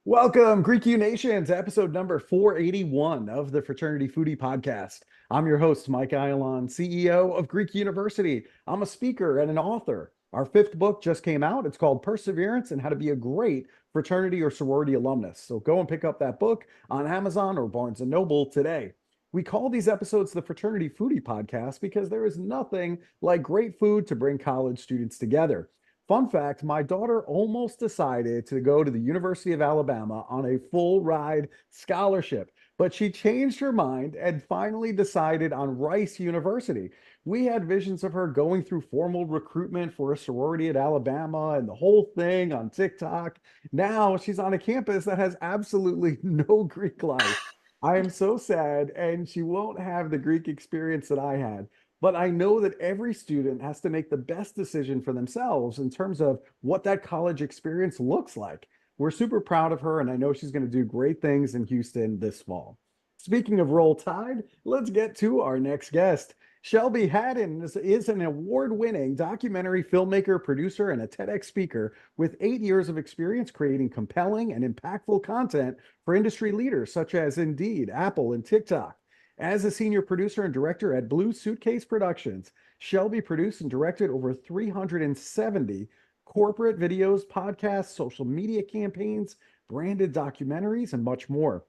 Welcome, Greek U Nation, to episode number 481 of the Fraternity Foodie Podcast. I'm your host, Mike Ayalon, CEO of Greek University. I'm a speaker and an author. Our fifth book just came out. It's called Perseverance and How to Be a Great Fraternity or Sorority Alumnus. So go and pick up that book on Amazon or Barnes & Noble today. We call these episodes the Fraternity Foodie Podcast because there is nothing like great food to bring college students together. Fun fact, my daughter almost decided to go to the University of Alabama on a full ride scholarship, but she changed her mind and finally decided on Rice University. We had visions of her going through formal recruitment for a sorority at Alabama and the whole thing on TikTok. Now she's on a campus that has absolutely no Greek life. I am so sad, and she won't have the Greek experience that I had. But I know that every student has to make the best decision for themselves in terms of what that college experience looks like. We're super proud of her, and I know she's going to do great things in Houston this fall. Speaking of Roll Tide, let's get to our next guest. Shelby Hadden is an award-winning documentary filmmaker, producer, and a TEDx speaker with 8 years of experience creating compelling and impactful content for industry leaders such as Indeed, Apple, and TikTok. As a senior producer and director at Blue Suitcase Productions, Shelby produced and directed over 370 corporate videos, podcasts, social media campaigns, branded documentaries, and much more.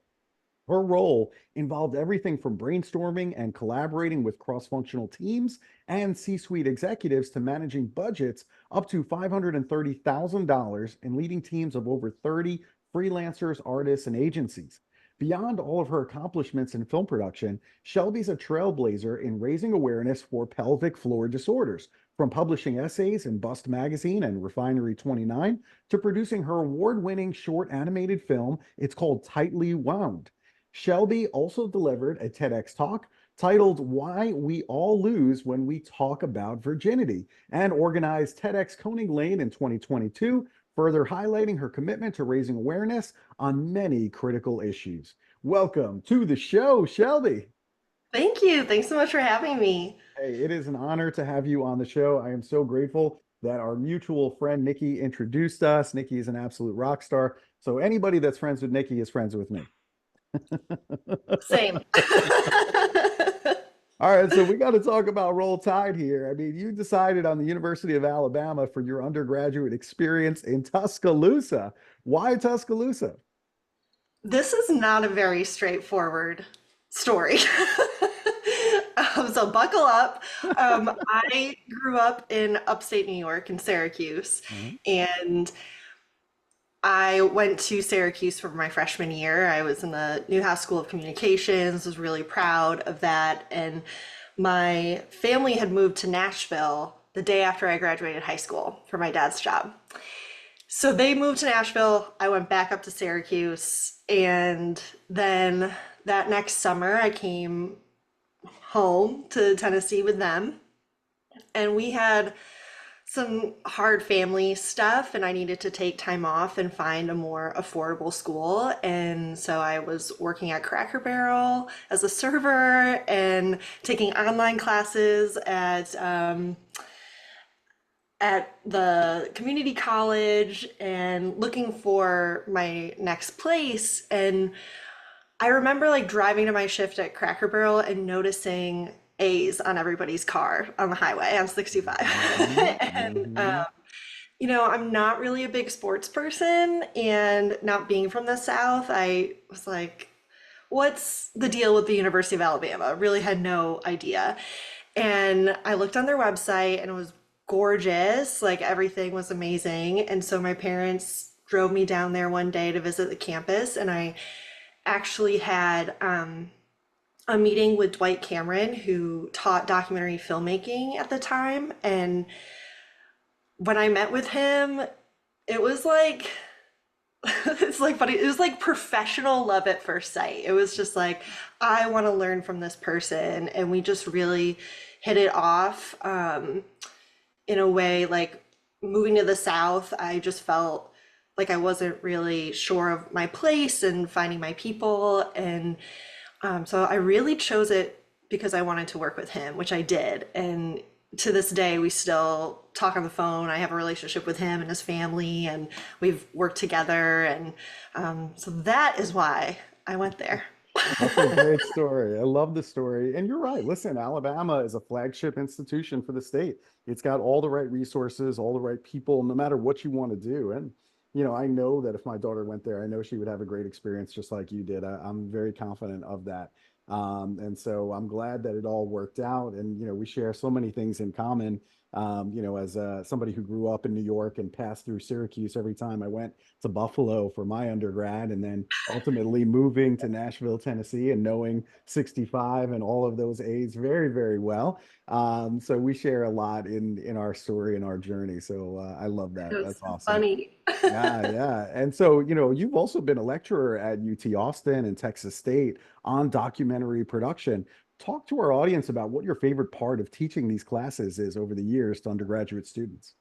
Her role involved everything from brainstorming and collaborating with cross-functional teams and C-suite executives to managing budgets up to $530,000 and leading teams of over 30 freelancers, artists, and agencies. Beyond all of her accomplishments in film production, Shelby's a trailblazer in raising awareness for pelvic floor disorders, from publishing essays in BUST Magazine and Refinery29 to producing her award-winning short animated film. It's called Tightly Wound. Shelby also delivered a TEDx talk titled Why We All Lose When We Talk About Virginity and organized TEDxKoenigLane in 2022, further highlighting her commitment to raising awareness on many critical issues. Welcome to the show, Shelby. Thank you. Thanks so much for having me. Hey, it is an honor to have you on the show. I am so grateful that our mutual friend Nikki introduced us. Nikki is an absolute rock star. So anybody that's friends with Nikki is friends with me. Same. All right, so we got to talk about Roll Tide here. I mean, you decided on the University of Alabama for your undergraduate experience in Tuscaloosa. Why Tuscaloosa? This is not a very straightforward story. So buckle up. I grew up in upstate New York in Syracuse, Mhm. and I went to Syracuse for my freshman year. I was in the Newhouse School of Communications, was really proud of that. And my family had moved to Nashville the day after I graduated high school for my dad's job. So they moved to Nashville. I went back up to Syracuse. And then that next summer, I came home to Tennessee with them. And we had some hard family stuff, and I needed to take time off and find a more affordable school. And so I was working at Cracker Barrel as a server and taking online classes at the community college and looking for my next place. And I remember like driving to my shift at Cracker Barrel and noticing A's on everybody's car on the highway on 65. Mhm, And mhm. I'm not really a big sports person, and not being from the South, I was like, what's the deal with the University of Alabama? Really had no idea. And I looked on their website and it was gorgeous, like everything was amazing. And so my parents drove me down there one day to visit the campus, and I actually had a meeting with Dwight Cameron, who taught documentary filmmaking at the time. And when I met with him, it was like, it's like funny. It was like professional love at first sight. It was just like, I want to learn from this person. And we just really hit it off in a way like moving to the South. I just felt like I wasn't really sure of my place and finding my people. And so I really chose it because I wanted to work with him, which I did. And to this day, we still talk on the phone. I have a relationship with him and his family, and we've worked together. And so that is why I went there. That's a great story. I love the story. And you're right. Listen, Alabama is a flagship institution for the state. It's got all the right resources, all the right people, no matter what you want to do. And, I know that if my daughter went there, I know she would have a great experience just like you did. I'm very confident of that. And so I'm glad that it all worked out. And, we share so many things in common. As somebody who grew up in New York and passed through Syracuse every time I went to Buffalo for my undergrad, and then ultimately moving to Nashville, Tennessee, and knowing 65 and all of those A's very, very well. So we share a lot in our story and our journey. So I love that. It was That's so awesome. funny. Yeah, yeah. And so, you've also been a lecturer at UT Austin and Texas State on documentary production. Talk to our audience about what your favorite part of teaching these classes is over the years to undergraduate students.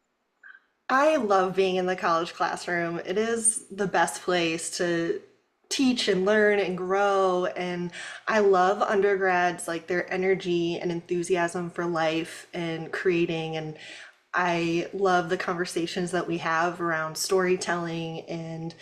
I love being in the college classroom. It is the best place to teach and learn and grow. And I love undergrads, like their energy and enthusiasm for life and creating. And I love the conversations that we have around storytelling and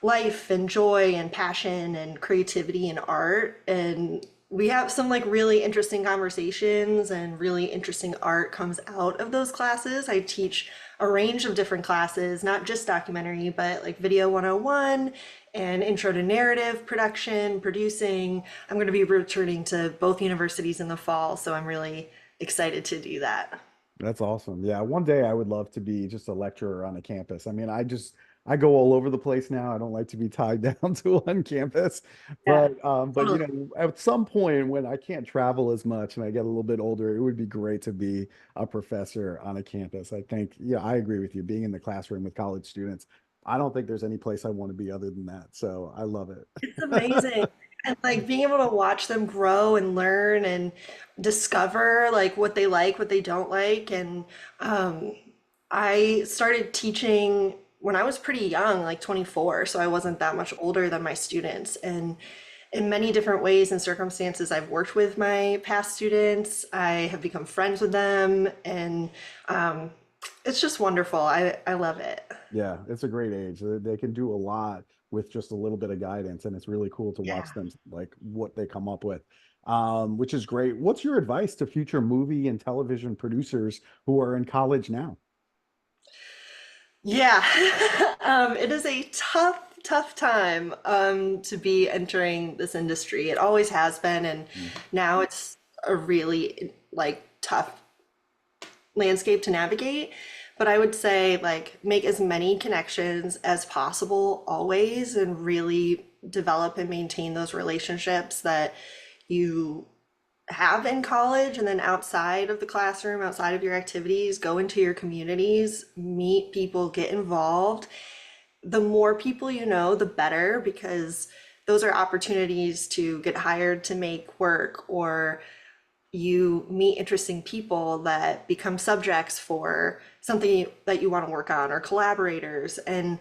life and joy and passion and creativity and art. And we have some like really interesting conversations, and really interesting art comes out of those classes. I teach a range of different classes, not just documentary, but like Video 101 and Intro to Narrative Production, Producing. I'm going to be returning to both universities in the fall, so I'm really excited to do that. That's awesome. Yeah, one day I would love to be just a lecturer on a campus. I mean, I go all over the place now. I don't like to be tied down to one campus. Yeah, But totally. at some point when I can't travel as much and I get a little bit older, it would be great to be a professor on a campus. I think, yeah, I agree with you. Being in the classroom with college students, I don't think there's any place I want to be other than that. So I love It's it. amazing. And like being able to watch them grow and learn and discover like what they don't like. And um, I started teaching when I was pretty young, like 24, so I wasn't that much older than my students. And in many different ways and circumstances, I've worked with my past students. I have become friends with them, and um, it's just wonderful. I love it. Yeah, it's a great age. They can do a lot with just a little bit of guidance, and it's really cool to watch Yeah. them like what they come up with, which is great. What's your advice to future movie and television producers who are in college now? Yeah, it is a tough time to be entering this industry. It always has been, and Mm. now it's a really like tough landscape to navigate. But I would say like make as many connections as possible always, and really develop and maintain those relationships that you have in college, and then outside of the classroom, outside of your activities, go into your communities, meet people, get involved. The more people you know, the better, because those are opportunities to get hired to make work, or you meet interesting people that become subjects for something that you want to work on, or collaborators. And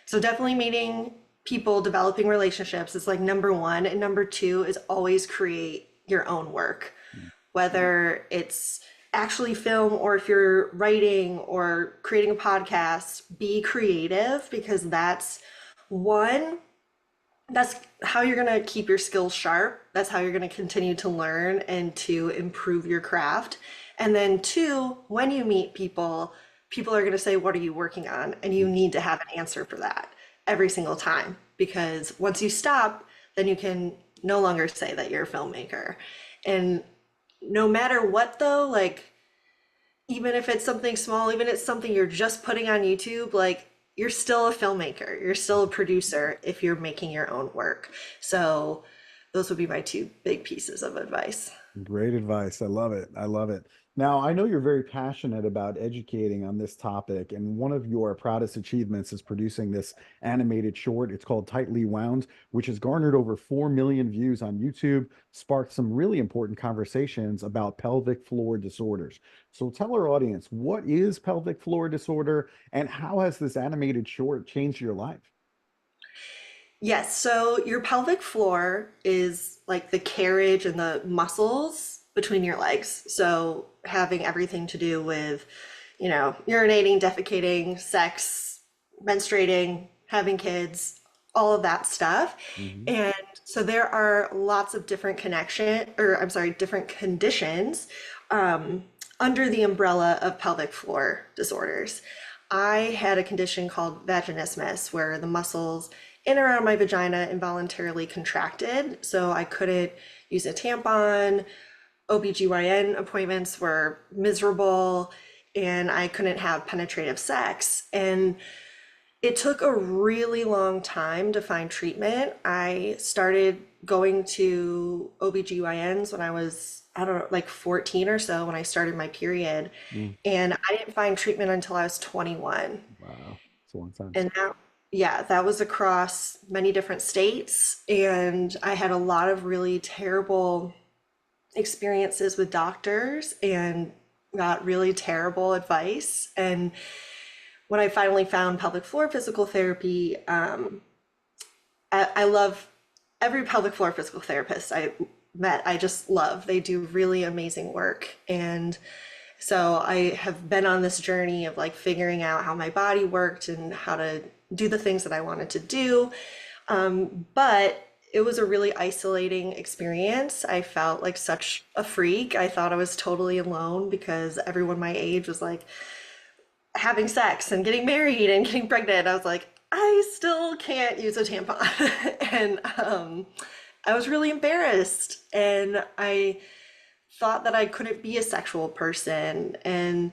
so definitely meeting people, developing relationships is like number one. And number two is always create your own work, whether it's actually film, or if you're writing or creating a podcast, be creative, because one, that's how you're going to keep your skills sharp. That's how you're going to continue to learn and to improve your craft. And then two, when you meet people, people are going to say, "What are you working on?" And you need to have an answer for that every single time. Because once you stop, then you can no longer say that you're a filmmaker. And no matter what, though, like even if it's something small, even if it's something you're just putting on YouTube, like you're still a filmmaker, you're still a producer if you're making your own work. So those would be my two big pieces of advice. Great advice. I love it. I love it. Now, I know you're very passionate about educating on this topic, and one of your proudest achievements is producing this animated short. It's called Tightly Wound, which has garnered over 4 million views on YouTube, sparked some really important conversations about pelvic floor disorders. So tell our audience, what is pelvic floor disorder, and how has this animated short changed your life? Yes, so your pelvic floor is like the carriage and the muscles between your legs. So having everything to do with, urinating, defecating, sex, menstruating, having kids, all of that stuff. Mhm. And so there are lots of different conditions under the umbrella of pelvic floor disorders. I had a condition called vaginismus where the muscles in and around my vagina involuntarily contracted, so I couldn't use a tampon. OBGYN appointments were miserable, and I couldn't have penetrative sex. And it took a really long time to find treatment. I started going to OBGYNs when I was, I don't know, like 14 or so when I started my period. Mm. And I didn't find treatment until I was 21. Wow, it's a long time. And yeah, that was across many different states. And I had a lot of really terrible experiences with doctors and got really terrible advice. And when I finally found pelvic floor physical therapy, I love every pelvic floor physical therapist I met. I just love. They do really amazing work. And so I have been on this journey of like figuring out how my body worked and how to do the things that I wanted to do. But it was a really isolating experience. I felt like such a freak. I thought I was totally alone because everyone my age was like having sex and getting married and getting pregnant. I was like, I still can't use a tampon. And I was really embarrassed. And I thought that I couldn't be a sexual person. And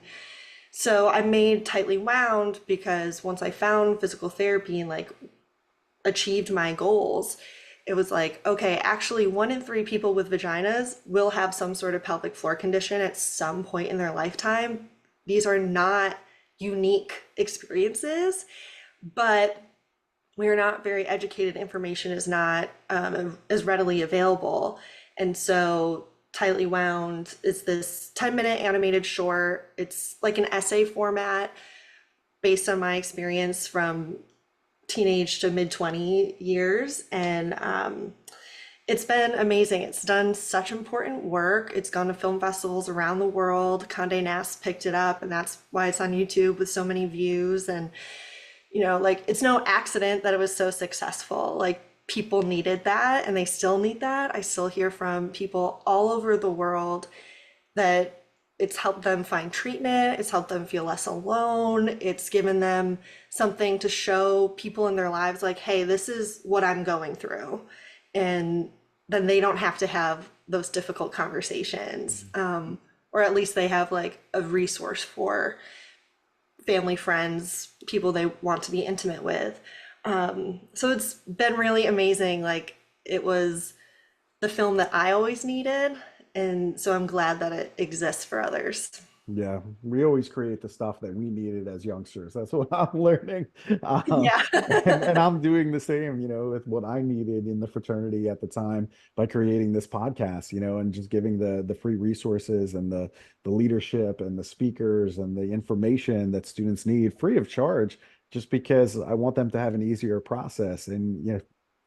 so I made Tightly Wound because once I found physical therapy and like achieved my goals, it was like, okay, actually, 1 in 3 people with vaginas will have some sort of pelvic floor condition at some point in their lifetime. These are not unique experiences, but we're not very educated. Information is not as readily available. And so Tightly Wound is this 10-minute animated short. It's like an essay format based on my experience from teenage to mid 20 years. And it's been amazing. It's done such important work. It's gone to film festivals around the world. Condé Nast picked it up, and that's why it's on YouTube with so many views. And, like it's no accident that it was so successful. Like people needed that, and they still need that. I still hear from people all over the world that it's helped them find treatment, it's helped them feel less alone, it's given them something to show people in their lives like, hey, this is what I'm going through. And then they don't have to have those difficult conversations. Or at least they have like a resource for family, friends, people they want to be intimate with. So it's been really amazing. Like it was the film that I always needed. And so I'm glad that it exists for others. Yeah, we always create the stuff that we needed as youngsters. That's what I'm learning. Yeah. And I'm doing the same, with what I needed in the fraternity at the time by creating this podcast, and just giving the free resources and the leadership and the speakers and the information that students need free of charge, just because I want them to have an easier process. And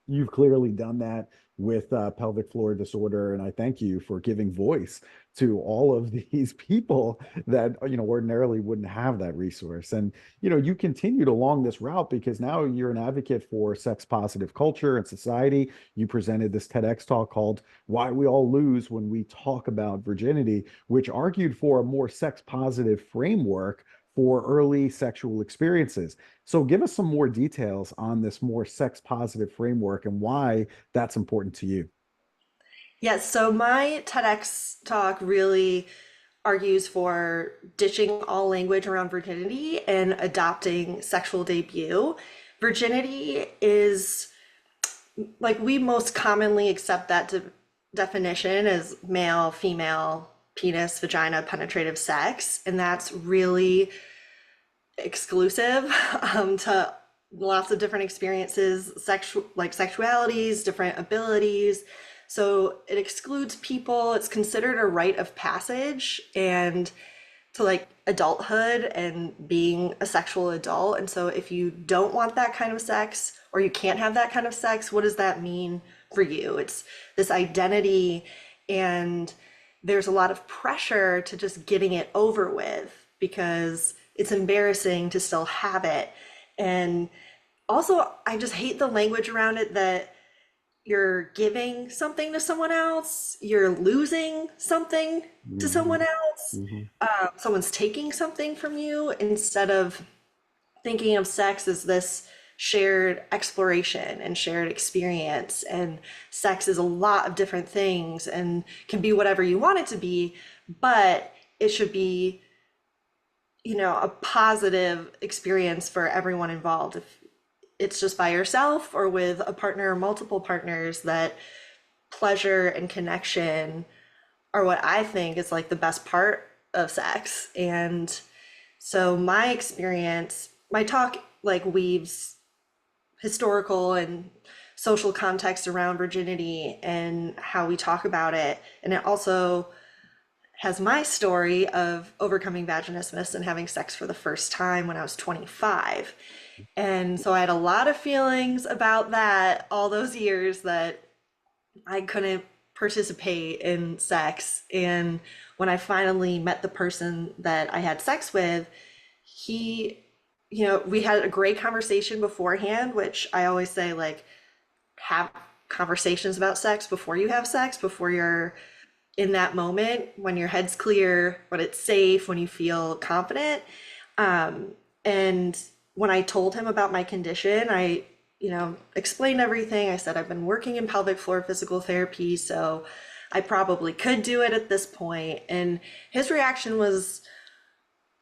you've clearly done that with pelvic floor disorder, and I thank you for giving voice to all of these people that ordinarily wouldn't have that resource. And you continued along this route because now you're an advocate for sex positive culture and society. You presented this TEDx talk called Why We All Lose When We Talk About Virginity, which argued for a more sex positive framework for early sexual experiences. So give us some more details on this more sex positive framework and why that's important to you. Yes, so my TEDx talk really argues for ditching all language around virginity and adopting sexual debut. Virginity is like we most commonly accept that definition as male, female, penis, vagina, penetrative sex, and that's really exclusive to lots of different experiences, sexualities, different abilities. So it excludes people. It's considered a rite of passage and to like adulthood and being a sexual adult. And so if you don't want that kind of sex or you can't have that kind of sex, what does that mean for you? It's this identity, and there's a lot of pressure to just getting it over with because it's embarrassing to still have it. And also, I just hate the language around it that you're giving something to someone else, you're losing something to someone Hmm. else, Hmm. someone's taking something from you instead of thinking of sex as this shared exploration and shared experience. And sex is a lot of different things and can be whatever you want it to be, but it should be, a positive experience for everyone involved. If it's just by yourself or with a partner or multiple partners, that pleasure and connection are what I think is like the best part of sex. And so my experience, my talk like weaves historical and social context around virginity and how we talk about it. And it also has my story of overcoming vaginismus and having sex for the first time when I was 25. And so I had a lot of feelings about that all those years that I couldn't participate in sex. And when I finally met the person that I had sex with, he, we had a great conversation beforehand, which I always say, like, have conversations about sex before you have sex, before you're in that moment, when your head's clear, when it's safe, when you feel confident. And when I told him about my condition, I, explained everything. I said, I've been working in pelvic floor physical therapy, so I probably could do it at this point. And his reaction was,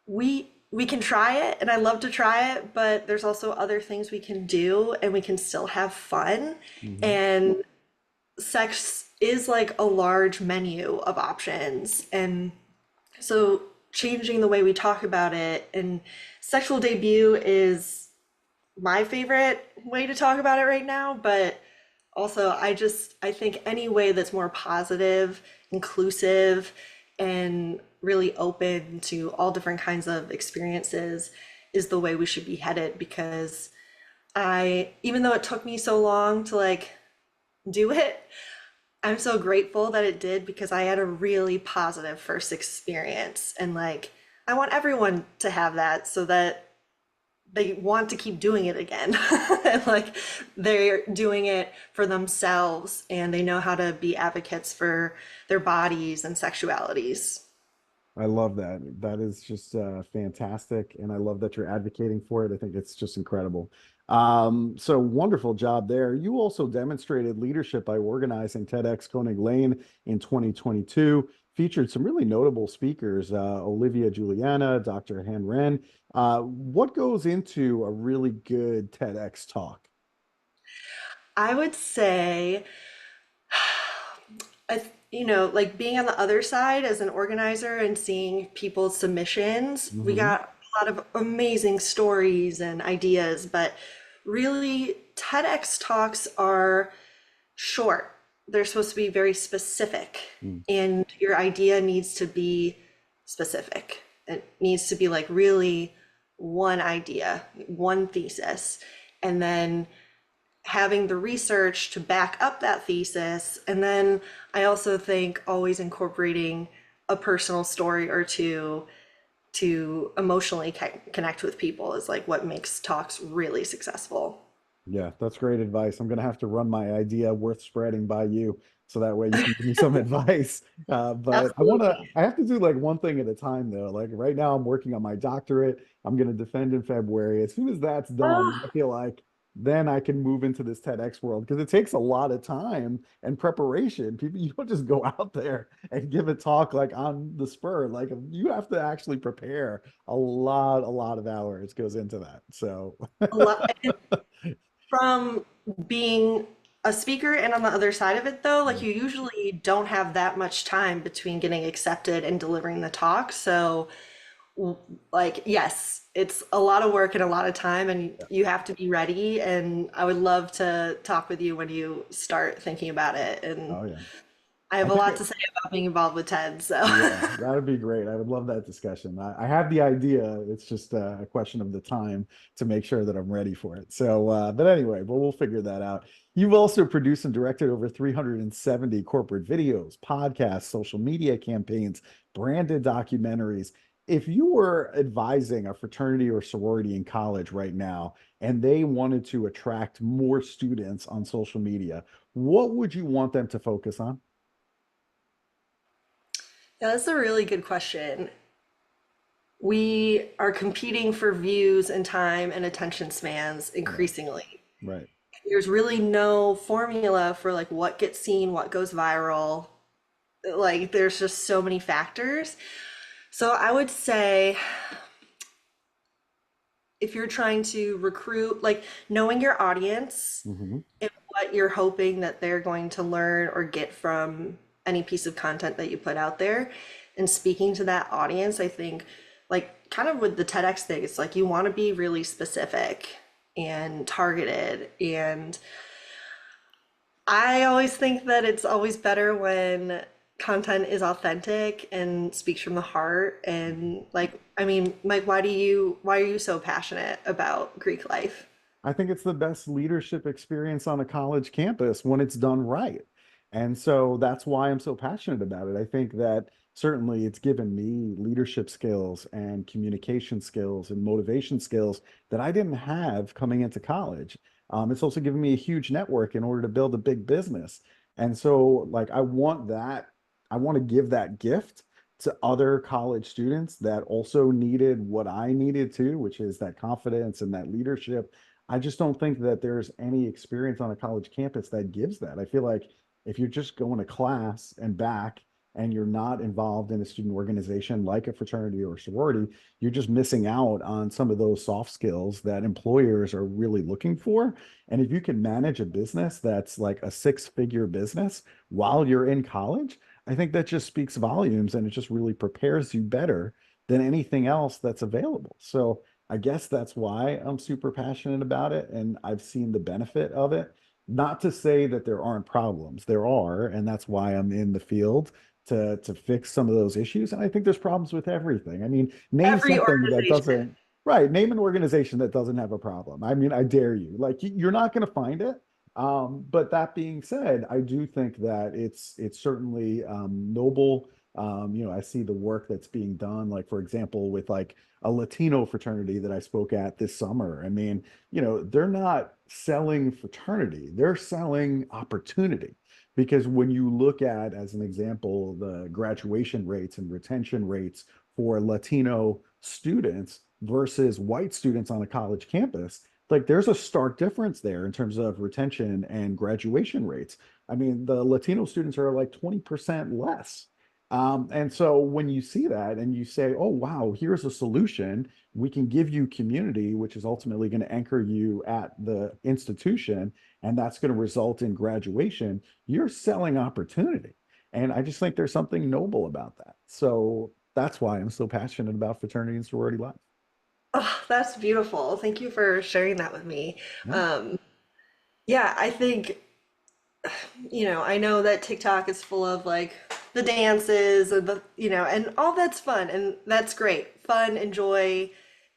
we can try it, and I love to try it, but there's also other things we can do and we can still have fun. Hmm. And sex is like a large menu of options. And so changing the way we talk about it, and sexual debut is my favorite way to talk about it right now, but also I think any way that's more positive, inclusive, and really open to all different kinds of experiences is the way we should be headed. Because even though it took me so long to like do it, I'm so grateful that it did because I had a really positive first experience. And like, I want everyone to have that so that they want to keep doing it again. And like, they're doing it for themselves and they know how to be advocates for their bodies and sexualities. I love that. That is just fantastic. And I love that you're advocating for it. I think it's just incredible. So wonderful job there. You also demonstrated leadership by organizing TEDxKoenigLane in 2022, featured some really notable speakers, Olivia Juliana, Dr. Han Ren. What goes into a really good TEDx talk? I would say, like being on the other side as an organizer and seeing people's submissions, we Hmm. got a lot of amazing stories and ideas, but really, TEDx talks are short. They're supposed to be very specific, and your idea needs to be specific. It needs to be like really one idea, one thesis, and then having the research to back up that thesis. And then I also think always incorporating a personal story or two to emotionally connect with people is like what makes talks really successful. Yeah, that's great advice. I'm gonna have to run my idea worth spreading by you, so that way you can give me some advice. But Absolutely. I have to do like one thing at a time though. Like right now, I'm working on my doctorate. I'm gonna defend in February. As soon as that's done, I Oh, feel like then I can move into this TEDx world because it takes a lot of time and preparation. People, you don't just go out there and give a talk like on the spur. Like you have to actually prepare a lot of hours goes into that. So. a lot. From being a speaker and on the other side of it though, like Mm. you usually don't have that much time between getting accepted and delivering the talk. So like yes, it's a lot of work and a lot of time and Yeah. you have to be ready and I would love to talk with you when you start thinking about it and Oh yeah. I I have a think lot it, to say about being involved with TED, so yeah, that'd be great. I would love that discussion. I have the idea. It's just a question of the time to make sure that I'm ready for it. So, but anyway, but we'll figure that out. You've also produced and directed over 370 corporate videos, podcasts, social media campaigns, branded documentaries. If you were advising a fraternity or sorority in college right now, and they wanted to attract more students on social media, what would you want them to focus on? yeah, that's a really good question. We are competing for views and time and attention spans Yeah, increasingly. right. There's really no formula for like what gets seen, what goes viral. Like there's just so many factors. So I would say if you're trying to recruit, like knowing your audience Hmm. and what you're hoping that they're going to learn or get from any piece of content that you put out there and speaking to that audience, I think like kind of with the TEDx thing, it's like you want to be really specific and targeted. And I always think that it's always better when content is authentic and speaks from the heart. And like, I mean, Mike, why are you so passionate about Greek life? I think it's the best leadership experience on a college campus when it's done right. And so that's why I'm so passionate about it. I think that certainly it's given me leadership skills and communication skills and motivation skills that I didn't have coming into college. It's also given me a huge network in order to build a big business. And so, like, I want to give that gift to other college students that also needed what I needed too, which is that confidence and that leadership. I just don't think that there's any experience on a college campus that gives that. I feel like if you're just going to class and back and you're not involved in a student organization like a fraternity or sorority, you're just missing out on some of those soft skills that employers are really looking for. And if you can manage a business that's like a six-figure business while you're in college, I think that just speaks volumes and it just really prepares you better than anything else that's available. So I guess that's why I'm super passionate about it and I've seen the benefit of it. Not to say that there aren't problems, there are, and that's why I'm in the field to fix some of those issues. And I think there's problems with everything. I mean, name Every something that organization. doesn't, right, name an organization that doesn't have a problem. I mean, I dare you. Like you're not going to find it. But that being said, I do think that it's certainly noble. I see the work that's being done, like for example, with like a Latino fraternity that I spoke at this summer. I mean, they're not selling fraternity, they're selling opportunity. Because when you look at, as an example, the graduation rates and retention rates for Latino students versus white students on a college campus, like there's a stark difference there in terms of retention and graduation rates. I mean, the Latino students are like 20% less. And so when you see that and you say, oh, wow, here's a solution, we can give you community, which is ultimately going to anchor you at the institution, and that's going to result in graduation, you're selling opportunity. And I just think there's something noble about that. So that's why I'm so passionate about fraternity and sorority life. Oh, that's beautiful. Thank you for sharing that with me. Yeah. Um, yeah, I think, I know that TikTok is full of like the dances and and all that's fun and that's great. Fun, enjoy,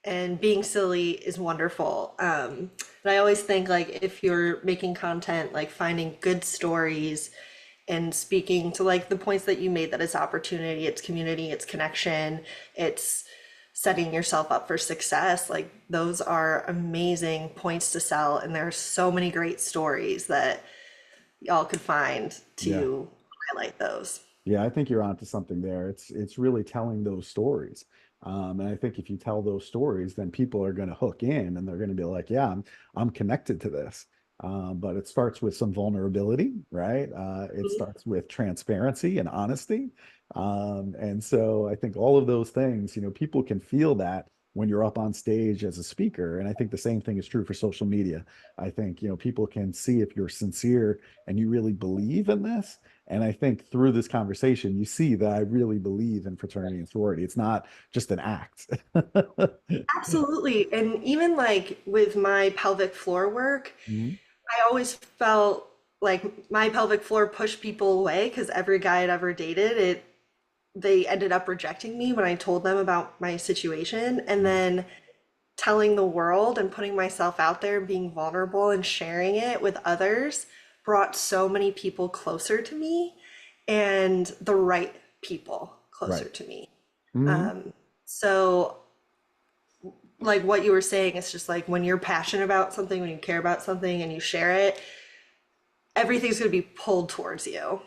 and being silly is wonderful. But I always think like if you're making content, like finding good stories and speaking to like the points that you made, that it's opportunity, it's community, it's connection, it's setting yourself up for success. Like those are amazing points to sell. And there are so many great stories that y'all could find Yeah. to highlight those. Yeah, I think you're onto something there. It's really telling those stories. And I think if you tell those stories, then people are going to hook in and they're going to be like, yeah, I'm connected to this. But it starts with some vulnerability, right? It starts with transparency and honesty. And so I think all of those things, people can feel that when you're up on stage as a speaker. And I think the same thing is true for social media. I think, people can see if you're sincere and you really believe in this. And I think through this conversation, you see that I really believe in fraternity and sorority. It's not just an act. Absolutely. And even like with my pelvic floor work, Mhm. I always felt like my pelvic floor pushed people away because every guy I'd ever dated, they ended up rejecting me when I told them about my situation. And then telling the world and putting myself out there and being vulnerable and sharing it with others brought so many people closer to me and the right people closer Right. to me. Mhm. So, like what you were saying, it's just like when you're passionate about something, when you care about something and you share it, everything's going to be pulled towards you.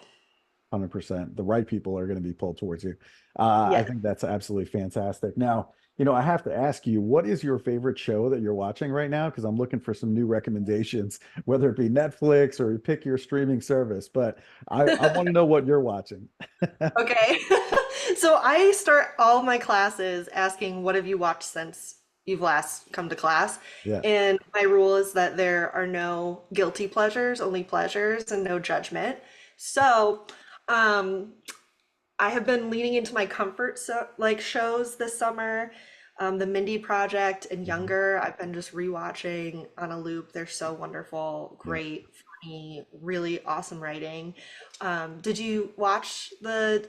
100%. The right people are going to be pulled towards you. I Yes. think that's absolutely fantastic. Now, I have to ask you, what is your favorite show that you're watching right now? Because I'm looking for some new recommendations, whether it be Netflix or you pick your streaming service. But I want to know what you're watching. Okay. So I start all my classes asking, what have you watched since you've last come to class? Yeah. And my rule is that there are no guilty pleasures, only pleasures and no judgment. So, um, I have been leaning into my comfort like shows this summer. The Mindy Project and Mhm. Younger, I've been just rewatching on a loop. They're so wonderful, Yeah. great, funny, really awesome writing. Did you watch the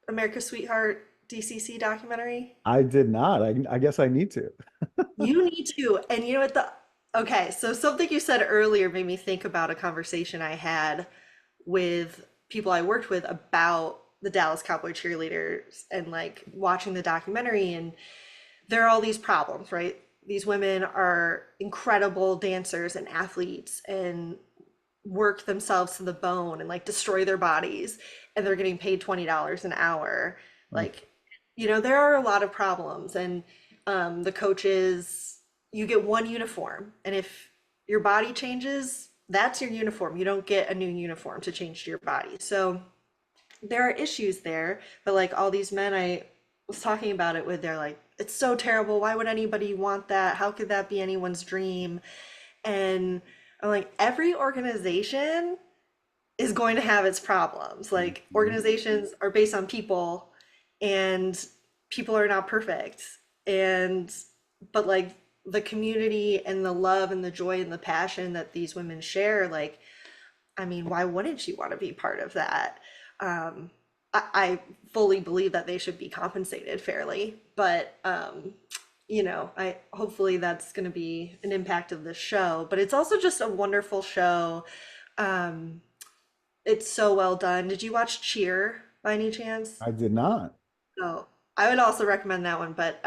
America's Sweetheart DCC documentary? I did not. I guess I need to. You need to. And you know what okay, so something you said earlier made me think about a conversation I had with people I worked with about the Dallas Cowboy cheerleaders and like watching the documentary, and there are all these problems, right? These women are incredible dancers and athletes and work themselves to the bone and like destroy their bodies, and they're getting paid $20 an hour. Mm. Like, there are a lot of problems, and the coaches, you get one uniform, and if your body changes, that's your uniform. You don't get a new uniform to change to your body. So there are issues there, but like all these men I was talking about it with, they're like, it's so terrible. Why would anybody want that? How could that be anyone's dream? And I'm like, every organization is going to have its problems. Like Mhm. organizations are based on people, and people are not perfect. And but like the community and the love and the joy and the passion that these women share, like, I mean, why wouldn't you want to be part of that? Um, I fully believe that they should be compensated fairly, but I hopefully that's going to be an impact of this show. But it's also just a wonderful show. Um, it's so well done. Did you watch Cheer by any chance? I did not. Oh, I would also recommend that one, but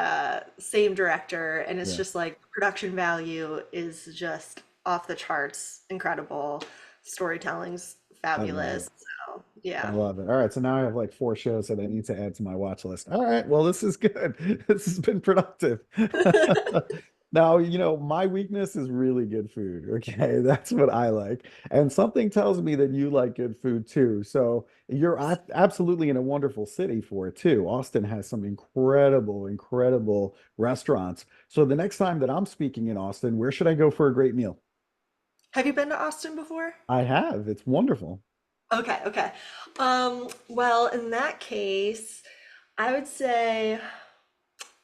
same director, and it's Yeah. just like production value is just off the charts, incredible. Storytelling's I love it. fabulous. So, I yeah. love it. All right, so now I have like four shows that I need to add to my watch list. All right, well, this is good. This has been productive. Now, my weakness is really good food. Okay, that's what I like. And something tells me that you like good food too. So you're absolutely in a wonderful city for it too. Austin has some incredible, incredible restaurants. So the next time that I'm speaking in Austin, where should I go for a great meal? Have you been to Austin before? I have. It's wonderful. Okay, okay. Well, in that case, I would say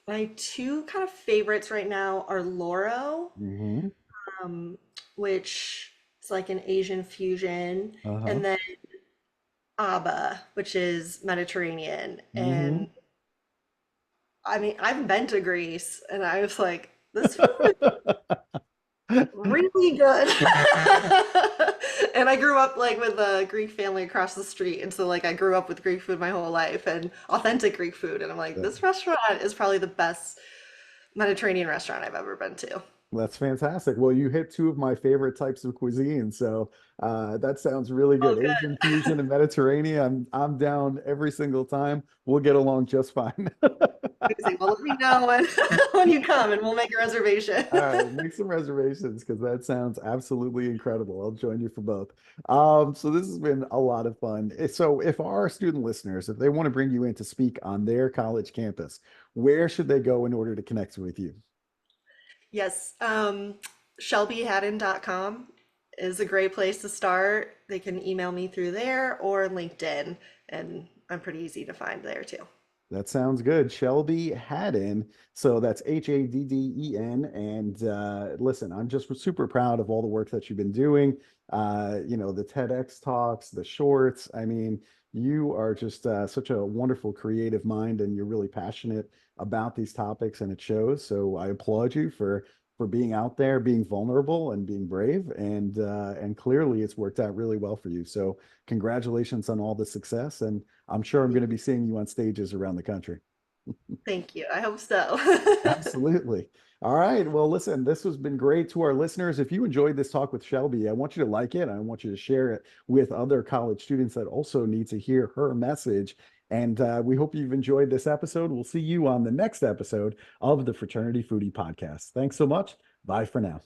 my two kind of favorites right now are Loro, Hmm. um, which is like an Asian fusion, Uh-huh. and then Aba, which is Mediterranean. Hmm. And I mean, I've been to Greece, and I was like, this food is really good. And I grew up like with a Greek family across the street, and so like I grew up with Greek food my whole life and authentic Greek food, and I'm like, Yeah. this restaurant is probably the best Mediterranean restaurant I've ever been to. That's fantastic. Well, you hit two of my favorite types of cuisine, so that sounds really Oh, good. Asian good. fusion and Mediterranean. I'm down every single time. We'll get along just fine. Say, well, let me know when, when you come and we'll make a reservation. All right, make some reservations because that sounds absolutely incredible. I'll join you for both. So this has been a lot of fun. So if our student listeners, if they want to bring you in to speak on their college campus, where should they go in order to connect with you? Yes, ShelbyHadden.com is a great place to start. They can email me through there or LinkedIn, and I'm pretty easy to find there too. That sounds good. Shelby Hadden. So that's Hadden. And listen, I'm just super proud of all the work that you've been doing. The TEDx talks, the shorts. I mean, you are just such a wonderful creative mind, and you're really passionate about these topics, and it shows. So I applaud you for being out there, being vulnerable, and being brave. And clearly, it's worked out really well for you. So congratulations on all the success. And I'm sure I'm going to be seeing you on stages around the country. Thank you. I hope so. Absolutely. All right. Well, listen, this has been great to our listeners. If you enjoyed this talk with Shelby, I want you to like it. I want you to share it with other college students that also need to hear her message. And we hope you've enjoyed this episode. We'll see you on the next episode of the Fraternity Foodie Podcast. Thanks so much. Bye for now.